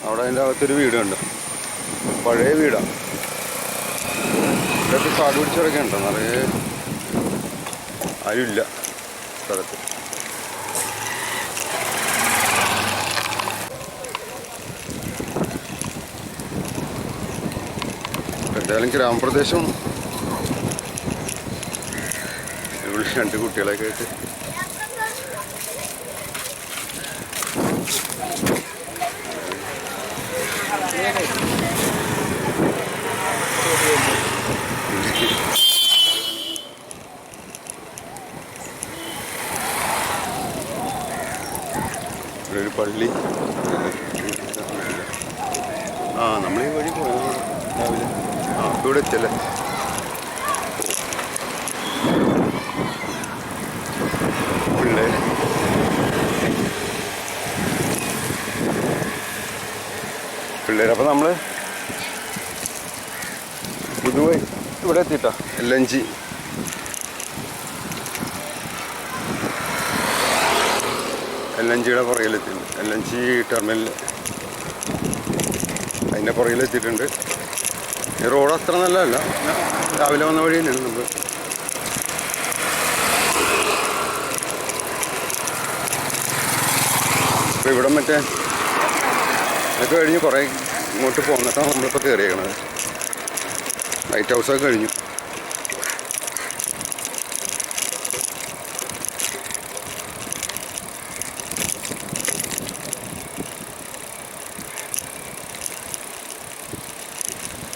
അവിടെ അതിൻ്റെ അകത്തൊരു വീടുണ്ട്, പഴയ വീടാണ്. ഇവിടെയൊക്കെ കാട് പിടിച്ചവരൊക്കെ ഉണ്ടോ, നിറയെ ആരുമില്ല സ്ഥലത്ത്. എന്തായാലും ഗ്രാമപ്രദേശം ഇവിടെ 2 കുട്ടികളൊക്കെ ആയിട്ട് ഒരു പള്ളി. നമ്മൾ ഈ വഴി പോയത് രാവിലെ. അപ്പോൾ ഇവിടെ എത്തിയല്ലേ. പിള്ളേർ അപ്പോൾ നമ്മൾ പുതുവഴി ഇവിടെ എത്തിയിട്ടാ. LNG പുറകിലെത്തിയിട്ടുണ്ട്. LNG ടെർമിനൽ അതിൻ്റെ പുറകിലെത്തിയിട്ടുണ്ട്. ഈ റോഡ് അത്ര നല്ലതല്ല, രാവിലെ വന്ന വഴി തന്നെയാണ് നമ്മൾ. അപ്പോൾ ഇവിടെ മറ്റേ ഇതൊക്കെ കഴിഞ്ഞ് കുറേ ഇങ്ങോട്ട് പോന്നിട്ടാണ് നമ്മളിപ്പോൾ കയറിയേക്കണത്. ലൈറ്റ് ഹൗസൊക്കെ കഴിഞ്ഞു.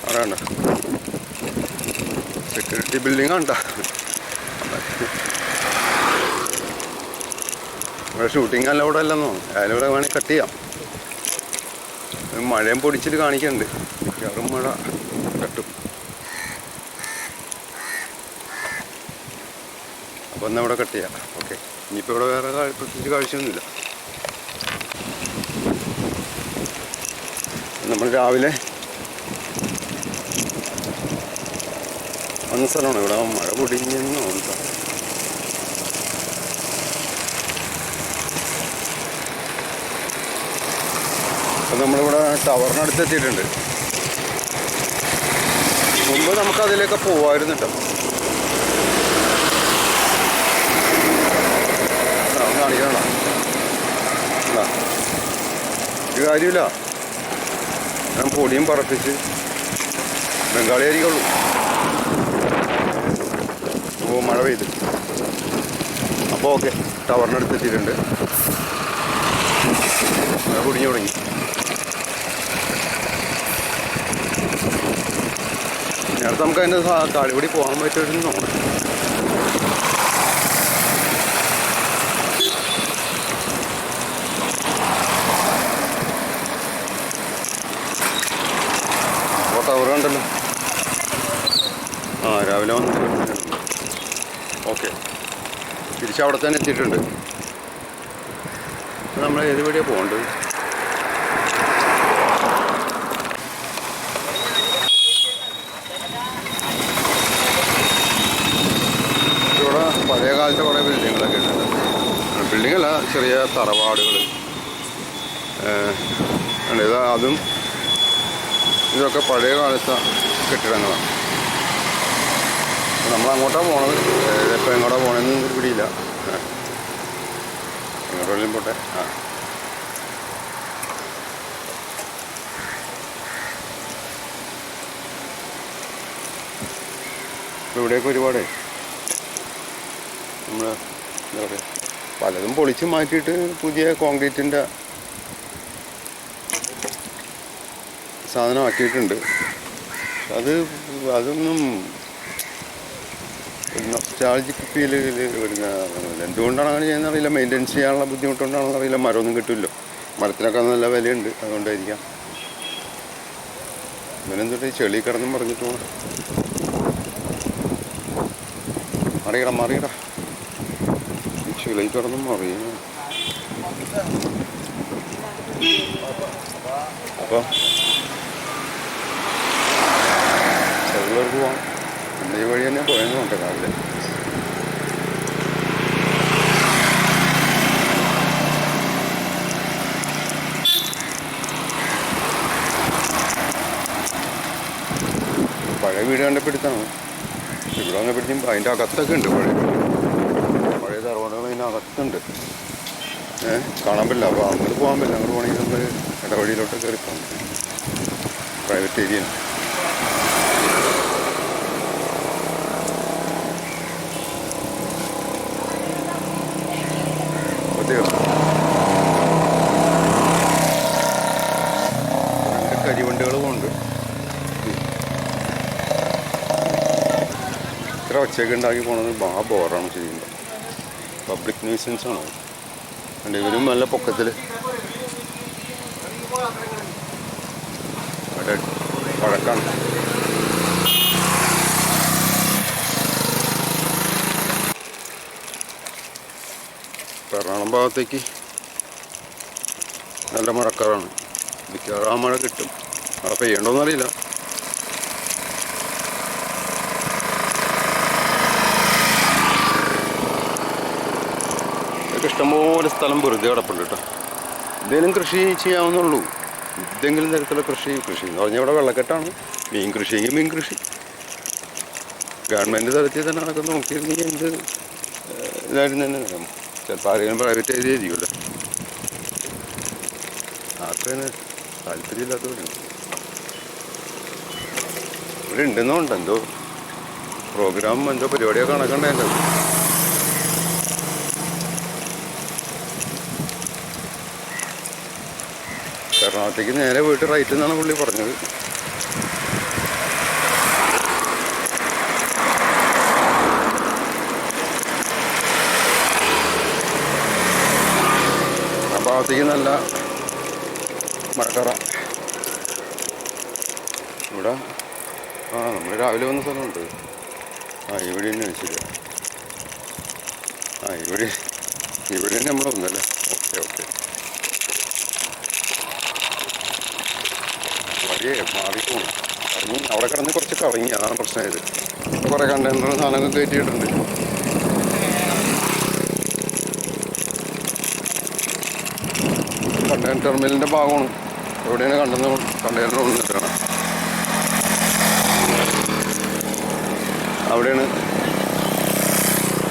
അവിടെ ഉണ്ടോ സെക്യൂരിറ്റി ബിൽഡിംഗ് ഉണ്ടോ. ഇവിടെ ഷൂട്ടിംഗ് അല്ല ഇവിടെ അല്ലെന്നോ, അതിലൂടെ വേണമെങ്കിൽ കട്ട് ചെയ്യാം. മഴയും പൊടിച്ചിട്ട് കാണിക്കുന്നുണ്ട്, മിക്കവാറും മഴ കട്ടും. അപ്പോൾ എന്നാൽ ഇവിടെ കട്ട് ചെയ്യാം. ഓക്കെ, ഇനിയിപ്പോൾ ഇവിടെ വേറെ പ്രത്യേകിച്ച് കാഴ്ചയൊന്നുമില്ല. നമ്മൾ രാവിലെ വന്ന സ്ഥലമാണ്. ഇവിടെ മഴ പൊടിഞ്ഞെന്ന് തോന്നുന്നു. അപ്പം നമ്മളിവിടെ ടവറിനടുത്ത് എത്തിയിട്ടുണ്ട്. മുമ്പ് നമുക്കതിലേക്ക് പോവായിരുന്നു കേട്ടോ. കാണിക്കണം ഒരു കാര്യമില്ല. ഞാൻ പൊടിയും പറപ്പിച്ച് ബംഗാളി ആയിരിക്കുള്ളൂ. ഓ മഴ പെയ്ത്. അപ്പോൾ ഓക്കെ, ടവറിനടുത്ത് എത്തിയിട്ടുണ്ട്. മഴ പൊടിഞ്ഞു തുടങ്ങി. നേരത്തെ നമുക്ക് അതിൻ്റെ താഴെക്കൂടി പോകാൻ പറ്റുമെന്ന് തോന്നുന്നു. അപ്പോൾ ടവർ കണ്ടല്ലോ. രാവിലെ വന്നിട്ട് ഓക്കെ, തിരിച്ചവിടെ തന്നെ എത്തിയിട്ടുണ്ട്. നമ്മൾ ഏത് വഴിയാണ് പോകേണ്ടത്? ഇവിടെ പഴയ കാലത്തെ കുറേ ബിൽഡിങ്ങുകളൊക്കെ ഉണ്ട്. ബിൽഡിങ്ങല്ല, ചെറിയ തറവാടുകൾ ഉണ്ട്. അതും ഇതൊക്കെ പഴയ കാലത്തെ കെട്ടിടങ്ങളാണ്. നമ്മളങ്ങോട്ടാണ് പോണത്. എപ്പോൾ എങ്ങോട്ടാണ് പോകണമെന്ന് പിടിയില്ല. എങ്ങോട്ടെങ്കിലും പോട്ടെ. ഇവിടെയൊക്കെ ഒരുപാട് നമ്മൾ എന്താ പറയുക, പലതും പൊളിച്ച് മാറ്റിയിട്ട് പുതിയ കോൺക്രീറ്റിൻ്റെ സാധനമാക്കിയിട്ടുണ്ട്. അതൊന്നും നൊസ്റ്റാൾജിക് ഫീൽ വരുന്ന. എന്തുകൊണ്ടാണ് അങ്ങനെ ചെയ്യുന്നത് അറിയില്ല. മെയിൻ്റെനൻസ് ചെയ്യാനുള്ള ബുദ്ധിമുട്ടുകൊണ്ടാണെന്ന് അറിയില്ല. മരമൊന്നും കിട്ടില്ലല്ലോ. മരത്തിനൊക്കെ നല്ല വിലയുണ്ട്, അതുകൊണ്ടായിരിക്കാം. ഇവനെന്തുകൊണ്ട് ഈ ചെളി കിടന്നും പറഞ്ഞിട്ട് പോകണം. മറിയടാ ഈ ചെളി കിടന്നും മറിയുന്നു. അപ്പോൾ ചെറുകൾക്ക് പോകാം. ഈ വഴി തന്നെ പോയെന്ന് നോട്ടെ രാവിലെ. പഴയ വീട് കണ്ടപ്പെടുത്താണ്. ഇവിടെ വന്നപ്പോഴത്തേക്കും അതിൻ്റെ അകത്തൊക്കെ ഉണ്ട്. പഴയ തറവാടുകൾ അതിനകത്തുണ്ട്. കാണാൻ പറ്റില്ല. അപ്പോൾ അങ്ങോട്ട് പോകാൻ പറ്റില്ല. അങ്ങോട്ട് പോകണമെങ്കിൽ നമ്മൾ ഇടവഴിയിലോട്ട് കയറി പോകണം. Private area. കരിവണ്ടികൾ പോകുന്നുണ്ട്. ഇത്ര ഒച്ചയൊക്കെ ഉണ്ടാക്കി പോണത് ബോറാണ് ചെയ്യുന്നത്. പബ്ലിക് ന്യൂസൻസ് ആണ്. അതുകൊണ്ട് ഇവരും നല്ല പൊക്കത്തിൽ വഴക്കാണ്. എറണാകുളം ഭാഗത്തേക്ക് നല്ല മഴക്കാറാണ്. മിക്കവാറും ആ മഴ കിട്ടും. അവിടെ പെയ്യണ്ടോന്നറിയില്ല. ഇതൊക്കെ ഇഷ്ടംപോലെ സ്ഥലം വെറുതെ കിടപ്പുണ്ട് കേട്ടോ. എന്തെങ്കിലും കൃഷി ചെയ്യാവുന്നുള്ളൂ. എന്തെങ്കിലും തരത്തിലുള്ള കൃഷി എന്ന് പറഞ്ഞാൽ ഇവിടെ വെള്ളക്കെട്ടാണ്. മീൻ കൃഷിയെങ്കിൽ മീൻ കൃഷി ഗവൺമെൻറ് തലത്തിൽ തന്നെ അതൊക്കെ നോക്കിയിരുന്നെങ്കിൽ എന്ത് ഇതായിരുന്നു തന്നെ. ചിലപ്പോൾ ആരെങ്കിലും പ്രൈവറ്റ് ഏരിയ ആയിരിക്കുമല്ലോ. ആർക്കും താല്പര്യമില്ലാത്തവരുണ്ട്. ഇവിടെ ഉണ്ടെന്നുണ്ട് എന്തോ പ്രോഗ്രാം എന്തോ പരിപാടിയൊക്കെ നടക്കണ്ടേ. എറണാകുളത്തേക്ക് നേരെ പോയിട്ട് റൈറ്റ് എന്നാണ് പുള്ളി പറഞ്ഞത്. ആ ഭാഗത്തേക്ക് നല്ല മഴക്കറ. ഇവിടെ നമ്മൾ രാവിലെ വന്ന സ്ഥലമുണ്ട്. ഇവിടെ തന്നെയാണ് ശരിയാ. ഇവിടെ തന്നെ നമ്മൾ വന്നല്ലേ. ഓക്കെ വഴിയേ മാറി പോകണം. അവിടെ കിടന്ന് കുറച്ച് കറങ്ങി. അതാണ് പ്രശ്നമായത്. കുറേ കണ്ടെയ്നർ സാധനങ്ങൾ കയറ്റിയിട്ടുണ്ട്. കണ്ടെയ്നർ ടെർമിനലിൻ്റെ ഭാഗമാണ്. എവിടെയാണ് കണ്ടെയ്നർ കൊണ്ടുവന്നിട്ടാണ്. അവിടെയാണ്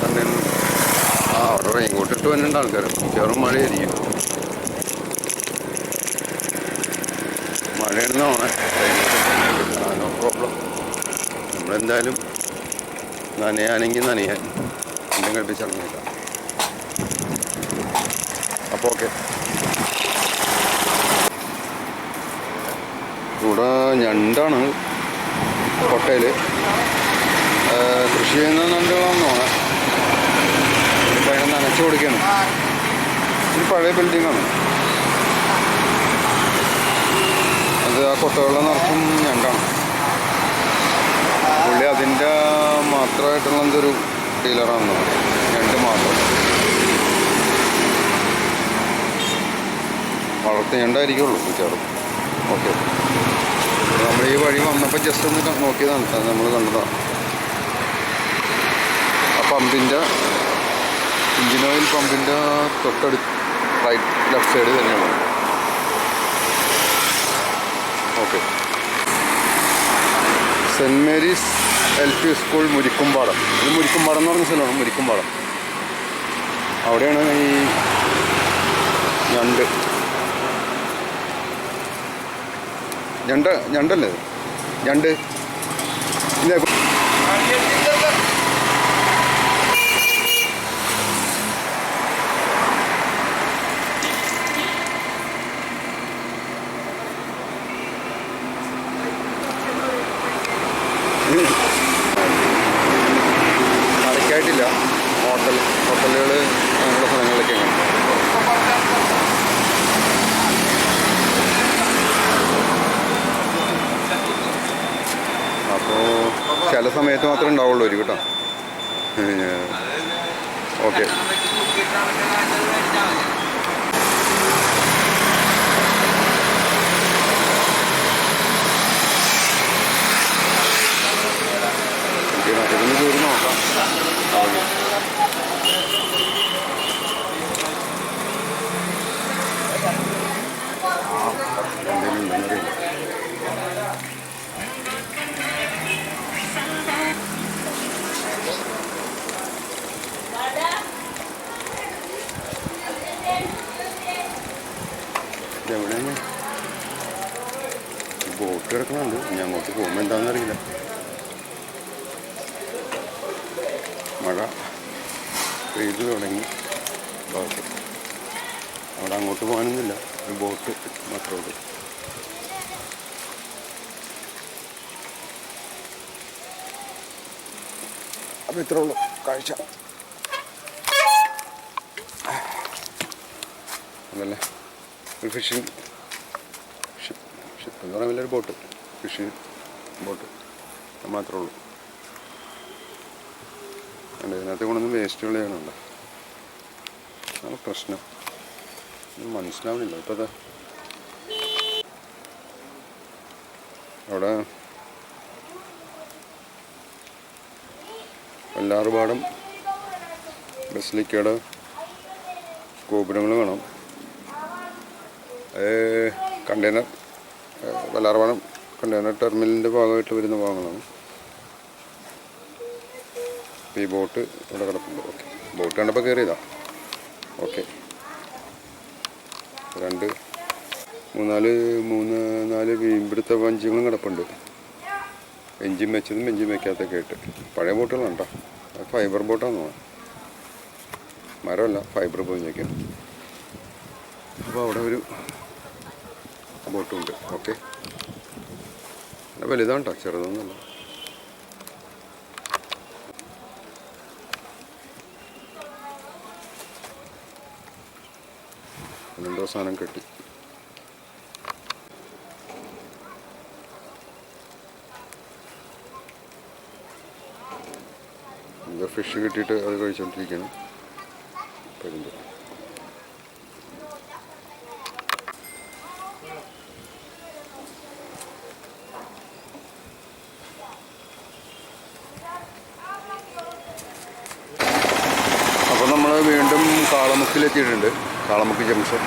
കണ്ടെയ്നർ. അവിടെ റെയിൻകോട്ട് ഇട്ട് വന്നിട്ടുണ്ട് ആൾക്കാർ. മിക്കവാറും മഴയായിരിക്കും. മഴയാണെന്നാണ്. No problem. നമ്മളെന്തായാലും നനയാണെങ്കിൽ നനയാൻ എന്തെങ്കിലും കളിപ്പിച്ചിറങ്ങിയേക്കാം. അപ്പോൾ ഓക്കെ. ഇവിടെ ഞണ്ടാണ് കോട്ടയിൽ കൃഷി ചെയ്യുന്ന ഞണ്ടുകളാണെന്ന് തോന്നാം. ഇപ്പം അതിനെ നനച്ചു കൊടുക്കണം. ഇത് പഴയ ബിൽഡിങ്ങാണ്. അത് ആ കൊട്ടകളിൽ നിറച്ചും ഞണ്ടാണ്. പുള്ളി അതിൻ്റെ മാത്രമായിട്ടുള്ള എന്തൊരു ഡീലറാണെന്ന് തോന്നുന്നു. ഞണ്ട് മാത്രം വളർത്തി ഞണ്ടായിരിക്കുള്ളൂ മിക്കവാറും. ഓക്കെ. നമ്മൾ ഈ വഴി വന്നപ്പോൾ ജസ്റ്റ് ഒന്ന് നോക്കിയതാണ്. നമ്മൾ കണ്ടതാണ്. ആ പമ്പിൻ്റെ എഞ്ചിൻ ഓയിൽ പമ്പിൻ്റെ ലെഫ്റ്റ് സൈഡ് തന്നെയാണ്. Okay. Saint Mary's LP school Murikkumpadam. ഇത് മുരിക്കുംപാടം എന്ന് പറഞ്ഞ സ്ഥലമാണ്. മുരിക്കുംപാടം. അവിടെയാണ് ഈ ഞണ്ടല്ലേ ഞണ്ട്. നടക്കായിട്ടില്ല. ഹോട്ടലുകൾ അങ്ങനെയുള്ള സ്ഥലങ്ങളിലൊക്കെയാണ്. അപ്പോൾ ചില സമയത്ത് മാത്രമേ ഉണ്ടാവുള്ളൂ ഒരു കേട്ടോ. ഓക്കെ. നമുക്കിതൊന്ന് കയറി നോക്കാം. എന്തെങ്കിലും ഉണ്ടെന്നറിയില്ല. ബോട്ട് കിടക്കുന്നുണ്ട്. ഇനി അങ്ങോട്ട് പോകുമ്പോൾ എന്താണെന്നറിയില്ല. മഴ പെയ്ത് തുടങ്ങി ഭാഗത്ത്. അവിടെ അങ്ങോട്ട് പോകാനൊന്നുമില്ല, ബോട്ട് മാത്രമേ ഉള്ളൂ. അപ്പോൾ ഇത്രേ ഉള്ളൂ കാഴ്ച. അതല്ലേ ഒരു ഫിഷിങ് ഷിപ്പ് എന്ന് പറയാൻ വലിയൊരു ബോട്ട്, ഫിഷിങ് ബോട്ട് അത് മാത്രമേ ഉള്ളൂ. അല്ല, ഇതിനകത്ത് കൊണ്ടൊന്നും വേസ്റ്റുകൾ ചെയ്യാനുണ്ടോ? അതാണ് പ്രശ്നം. മനസ്സിലാവുന്നില്ല. ഇപ്പോൾ അവിടെ വല്ലാർപാടം ബസിലിക്കയുടെ ഗോപുരങ്ങൾ കാണാം. കണ്ടെയ്നർ വല്ലാർപാടം കണ്ടെയ്നർ ടെർമിനലിൻ്റെ ഭാഗമായിട്ട് വരുന്ന ഭാഗങ്ങളാണ്. ഈ ബോട്ട് ഇവിടെ കിടപ്പുണ്ട്. ഓക്കെ, ബോട്ട് കണ്ടപ്പോൾ കയറിയതാ. ഓക്കെ, മൂന്ന് നാല് മീൻപിടുത്ത വഞ്ചികളും കിടപ്പുണ്ട്. എഞ്ചിൻ വെച്ചതും എഞ്ചിൻ വെക്കാത്തൊക്കെ ആയിട്ട്. പഴയ ബോട്ടുകളാണ് കേട്ടോ. ഫൈബർ ബോട്ടാണെന്ന് തോന്നുന്നു, മരമല്ല, ഫൈബർ പൊതിഞ്ഞൊക്കെയാണ്. അപ്പോൾ അവിടെ ഒരു ബോട്ടുമുണ്ട്. ഓക്കെ, വലുതാണ് കേട്ടോ, ചെറുതൊന്നുമല്ല. രണ്ടോ സാധനം കെട്ടി. ഫിഷ് കിട്ടിയിട്ട് അത് കഴിച്ചുകൊണ്ടിരിക്കുകയാണ്. കരിമ്പ് അപ്പോൾ നമ്മൾ വീണ്ടും കാളമുക്കിലെത്തിയിട്ടുണ്ട്. കാളമുക്ക് ജംഗ്ഷൻ.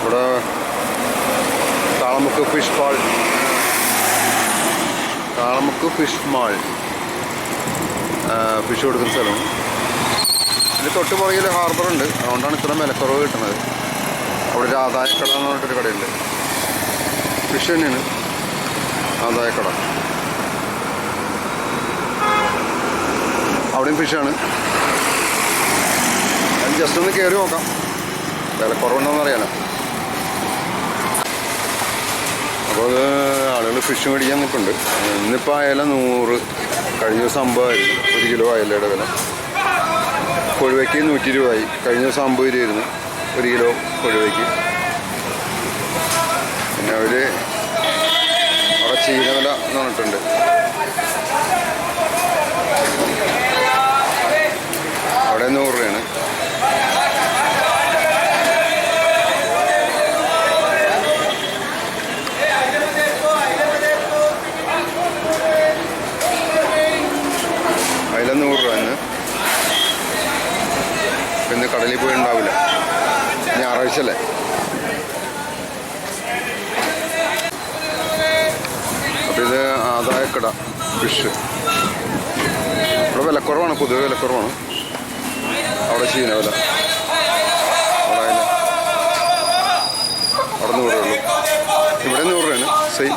ഇവിടെ Kalamukku fish mall, Kalamukku fish mall fish കൊടുക്കുന്ന സ്ഥലം. ഇതിൽ തൊട്ട് പുറകിൽ ഹാർബറുണ്ട്, അതുകൊണ്ടാണ് ഇത്ര വിലക്കുറവ് കിട്ടുന്നത്. അവിടെ ഒരു ആദായക്കട എന്ന് പറഞ്ഞിട്ടൊരു കടയുണ്ട്. ഫിഷ് തന്നെയാണ് ആദായക്കട. അവിടെയും ഫിഷാണ്. അത് ജസ്റ്റ് ഒന്ന് കയറി നോക്കാം, വിലക്കുറവുണ്ടോയെന്ന് അറിയാലോ. അപ്പോൾ അത് ആളുകൾ ഫിഷ് മേടിക്കാൻ നിൽപ്പുണ്ട്. ഇന്നിപ്പോൾ അയല 100, കഴിഞ്ഞ ദിവസം 50 1 കിലോ അയലയുടെ വില. കൊഴുവയ്ക്ക് 100 രൂപയായി. കഴിഞ്ഞ ദിവസം 50 രൂപയായിരുന്നു 1 കിലോ കൊഴുവയ്ക്ക്. പിന്നെ അവർ അവിടെ ചീന വില എന്ന് പറഞ്ഞിട്ടുണ്ട്. അവിടെ 100 രൂപയാണ്. അതിൽ 100 രൂപ തന്നെ. പിന്നെ കടലിൽ പോയി ഉണ്ടാവില്ല, ഞായറാഴ്ച അല്ലേ. അപ്പോൾ ഇത് ആദായക്കട ഫിഷ്. ഇവിടെ വിലക്കുറവാണ്, പൊതുവെ വിലക്കുറവാണ്. അവിടെ ചീന വില, അവിടെ 100 രൂപയുള്ളൂ. ഇവിടെ 100 രൂപയാണ് സെയിം.